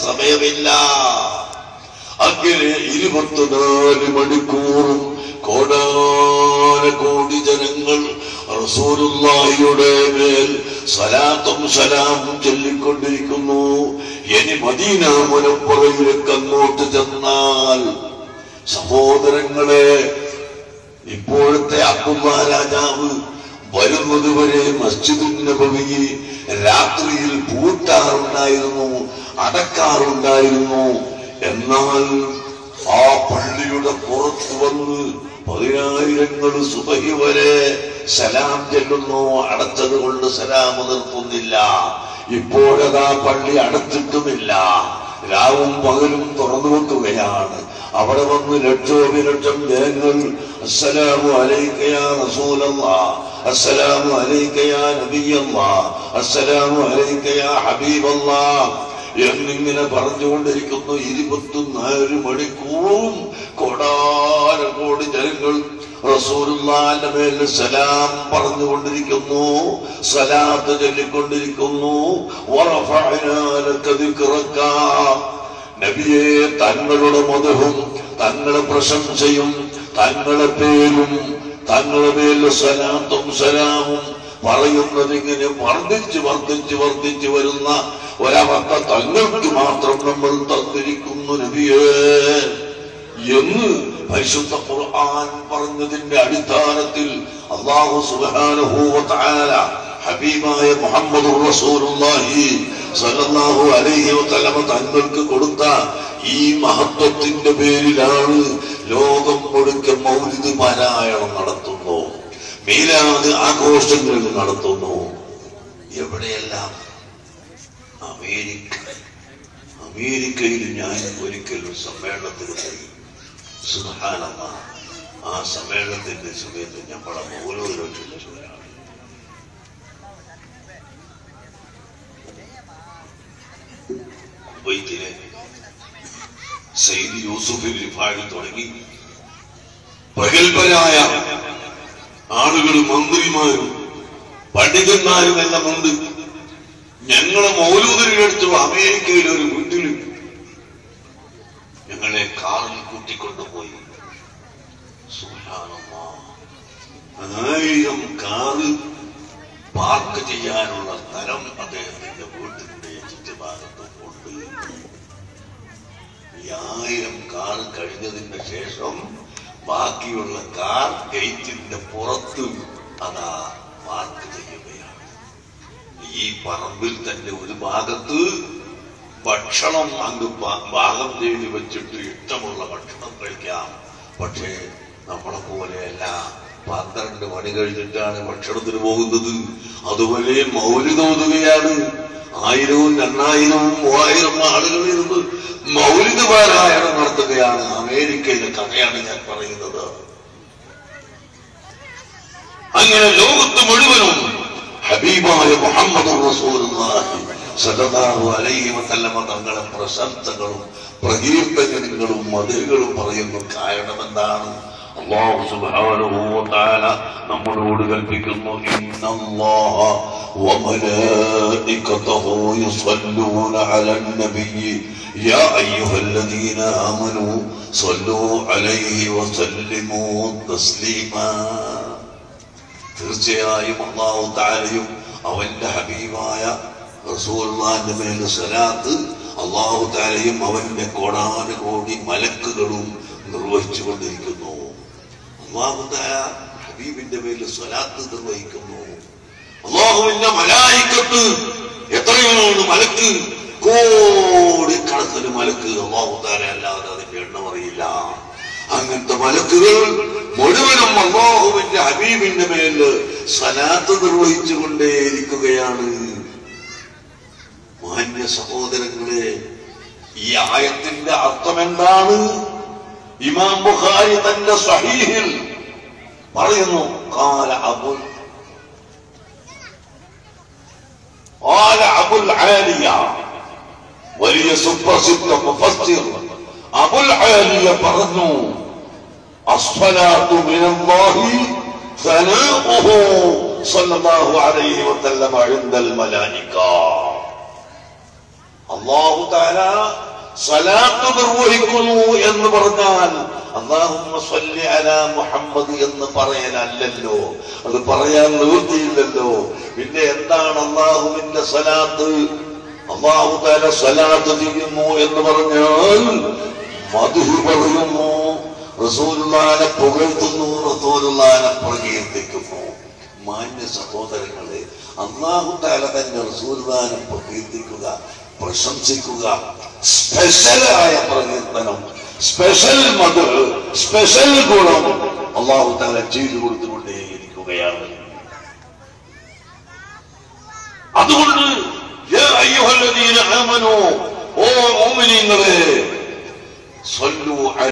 സമയമില്ല. അങ്ങനെ 24 മണിക്കൂറും കോടാനകോടി ജനങ്ങൾ റസൂലുള്ളാഹിയുടെ മേൽ സലാത്തും സലാമും ചൊല്ലിക്കൊണ്ടിരിക്കുന്നു. ഇനി മദീന മുനവ്വറയിലേക്ക് അങ്ങോട്ട് ചെന്നാൽ സഹോദരങ്ങളെ, ഇപ്പോഴത്തെ അബ്ദുല്ലാ രാജാവ് വരുന്നത് വരെ മസ്ജിദുൻ നബവി രാത്രിയിൽ പൂട്ടാറുണ്ടായിരുന്നു, അടക്കാറുണ്ടായിരുന്നു. എന്നാൽ ആ പള്ളിയുടെ പുറത്ത് വന്ന് 10,000 സുബഹി വരെ സലാം ചെല്ലുന്നു. അടച്ചത് കൊണ്ട് സലാം നിർത്തുന്നില്ല. ഇപ്പോഴതാ പള്ളി അടച്ചിട്ടുമില്ല, രാവും പകലും തുറന്നു വെക്കുകയാണ്. അവിടെ വന്ന് ലക്ഷോപലക്ഷം ജനങ്ങൾ അസ്സലാമു അലൈക യാ റസൂലല്ലാഹ്, അസ്സലാമു അലൈക യാ നബിയല്ലാഹ്, അസ്സലാമു അലൈക യാ ഹബീബല്ലാഹ് എന്നിങ്ങനെ പറഞ്ഞുകൊണ്ടിരിക്കുന്നു. 24 മണിക്കൂറും കോടാനകോടി ജനങ്ങൾ റസൂലുള്ളാഹിന്റെ മേൽ സലാം പറഞ്ഞുകൊണ്ടിരിക്കുന്നു, സലാത്ത് ചൊല്ലിക്കൊണ്ടിരിക്കുന്നു. വറഫഅനാ ലക ദിക്റക, നബിയെ തങ്ങളുടെ മദഹും തങ്ങളുടെ പ്രശംസയും തങ്ങളുടെ പേരും തങ്ങളുടെ മേൽ സലാത്തും സലാമും പറയുന്നതിങ്ങനെ വർദ്ധിച്ച് വരുന്ന ഒരവസ്ഥ തങ്ങൾക്ക് മാത്രം നമ്മൾ തന്നിരിക്കുന്നു നബിയേ എന്ന് പരിശുദ്ധ ഖുർആൻ പറഞ്ഞതിന്റെ അടിസ്ഥാനത്തിൽ അല്ലാഹു സുബ്ഹാനഹു വ തആല ഹബീബായ മുഹമ്മദുർ റസൂലുള്ളാഹി സ്വല്ലല്ലാഹു അലൈഹി വസല്ലം തങ്ങൾക്ക് കൊടുത്ത ഈ മഹത്വത്തിന്റെ പേരിലാണ് ലോകം മുഴുവൻ മൗലിദ് പാരായണം നടത്തുന്നു, മീലാദ് ആഘോഷങ്ങൾ നടത്തുന്നു. എവിടെയെല്ലാം? അമേരിക്കയിൽ ഞാൻ ഒരിക്കലും സമ്മേളനത്തിന് പോയി. സുബ്ഹാനല്ലാഹ്, ആ സമ്മേളനത്തിന്റെ സമയത്ത് ഞമ്മളെ ഓരോരോ ചൊല്ലിച്ചവരാണ്. കുവൈത്തിലെ സയ്യിദ് യൂസുഫ് റിഫായി തുടങ്ങി പ്രഗത്ഭരായ ആളുകളും മന്ത്രിമാരും പണ്ഡിതന്മാരും എല്ലാം ഉണ്ട്. ഞങ്ങളെ മൗലൂദിനെടുത്തു അമേരിക്കയിലെ ഒരു വീട്ടിൽ ഞങ്ങളെ കാറിൽ കൂട്ടിക്കൊണ്ടുപോയി. സുബ്ഹാനല്ലാഹ്, 1000 കാറ് പാർക്ക് ചെയ്യാനുള്ള സ്ഥലം അദ്ദേഹത്തിന്റെ വീട്ടിന്റെ ചുറ്റുഭാഗത്ത് ഉണ്ട്. 1000 കാർ കഴിഞ്ഞതിന് ശേഷം ബാക്കിയുള്ള കാർ ഗേറ്റിന്റെ പുറത്ത് അതാ പാർക്ക് ചെയ്യുകയാണ്. ഈ പറമ്പിൽ തന്നെ ഒരു ഭാഗത്ത് ഭക്ഷണം അങ്ങ് ഭാഗം ചെയ്ത് വെച്ചിട്ട് ഇഷ്ടമുള്ള ഭക്ഷണം കഴിക്കാം. പക്ഷേ നമ്മളെ പോലെയല്ല, 12 മണി കഴിഞ്ഞിട്ടാണ് ഭക്ഷണത്തിന് പോകുന്നത്. അതുപോലെ മൗലിദ് ഓതുകയാണ്. 1000, 2000, 3000 ആളുകൾ ഇരുന്ന് മൗലിദ് പാരായണം നടത്തുകയാണ്. അമേരിക്കയിലെ കഥയാണ് ഞാൻ പറയുന്നത്. അങ്ങനെ ലോകത്ത് മുഴുവനും ഹബീബായ മുഹമ്മദ് റസൂലുള്ളാഹി സ്വല്ലല്ലാഹു അലൈഹി വസല്ലം തങ്ങളുടെ പ്രശംസകളും പ്രകീർത്തനങ്ങളും മദഹുകളും പറയുന്നു. കാരണം എന്താണ്? അല്ലാഹു സുബ്ഹാനഹു വ തആല നമ്മളോട് കൽപ്പിക്കുന്നു, ഇന്നല്ലാഹ വ മലായികതഹു യുസല്ലൂന അലൻ നബിയ്യി യാ അയ്യുഹല്ലദീന ആമനൂ സ്വല്ലൂ അലൈഹി വസല്ലിമൂ തസ്ലീമാ. തീർച്ചയായും അല്ലാഹു തആലയും അവന്റെ ഹബീബായ റസൂലുള്ളാഹിന്റെ മേൽ സലാത്ത് അല്ലാഹു തആലയും അവന്റെ കോടാനുകോടി മലക്കുകളും നിർവഹിച്ചു കൊണ്ടിരിക്കുന്നു. അല്ലാഹു തആല ഹബീബിന്റെ മേൽ സ്വലാത്ത് നിർവഹിക്കുന്നു. അല്ലാഹുവിന്റെ മലായികത്ത് എത്രയാണ്? മലക്ക് കോടിക്കണക്കിന് മലക്ക്. അല്ലാഹു തആല അല്ലാതെ അതിന്റെ എണ്ണം അറിയില്ല. അങ്ങനത്തെ മലക്കുകൾ മുഴുവനും അല്ലാഹുവിന്റെ ഹബീബിന്റെ മേൽ സ്വലാത്ത് നിർവഹിച്ചു കൊണ്ടേയിരിക്കുകയാണ്. മാന്യ സഹോദരങ്ങളെ, ഈ ആയത്തിന്റെ അർത്ഥം എന്താണ്? ഇമാം ബുഖാരി തന്റെ സ്വഹീഹിൽ പറയുന്നു, ഖാല അബുൽ ആലിയ, വലിയ സുപ്രസിദ്ധ മുഫസ്സിർ അബുൽ ആലിയ പറഞ്ഞു, അസ്സലാത്തു മിനല്ലാഹി സനാഉഹു സ്വല്ലല്ലാഹു അലൈഹി വസല്ലം ഇൻദൽ മലായിക. അല്ലാഹു തആല സ്വലാത്ത് നിർവഹിക്കുന്നു എന്ന് പറഞ്ഞാൽ അല്ലാഹുമ്മ സ്വല്ലി അലാ മുഹമ്മദ് എന്ന് പറയലല്ലോ, അത് പറയാൻ നിവൃത്തിയില്ലല്ലോ. പിന്നെ എന്താണ് അല്ലാഹുവിന്റെ സ്വലാത്ത്? അല്ലാഹു തആല സ്വലാത്ത് ചെയ്യുന്നു എന്ന് പറഞ്ഞാൽ മദ്ഹ് പറയുന്നു, റസൂലുള്ളാഹിനെ പുകഴ്ത്തുന്നു, റസൂലുള്ളാഹിനെ പ്രകീർത്തിക്കുന്നു. മാന്യ സഹോദരങ്ങളെ, അല്ലാഹു തആല തന്നെ റസൂലുള്ളാഹിനെ പ്രകീർത്തിക്കുക, പ്രശംസിക്കുക, സ്പെഷ്യലായ പ്രകീർത്തനം, സ്പെഷ്യൽ മദ്ഹ്, സ്പെഷ്യൽ ഗുണം അല്ലാഹു തആല ചെയ്തു കൊടുത്തുകൊണ്ടേയിരിക്കുകയാണ്. അതുകൊണ്ട് യാ അയ്യുഹല്ലദീന ആമനൂ, ഓ മുഅ്മിനീങ്ങളെ, സ്വല്ലു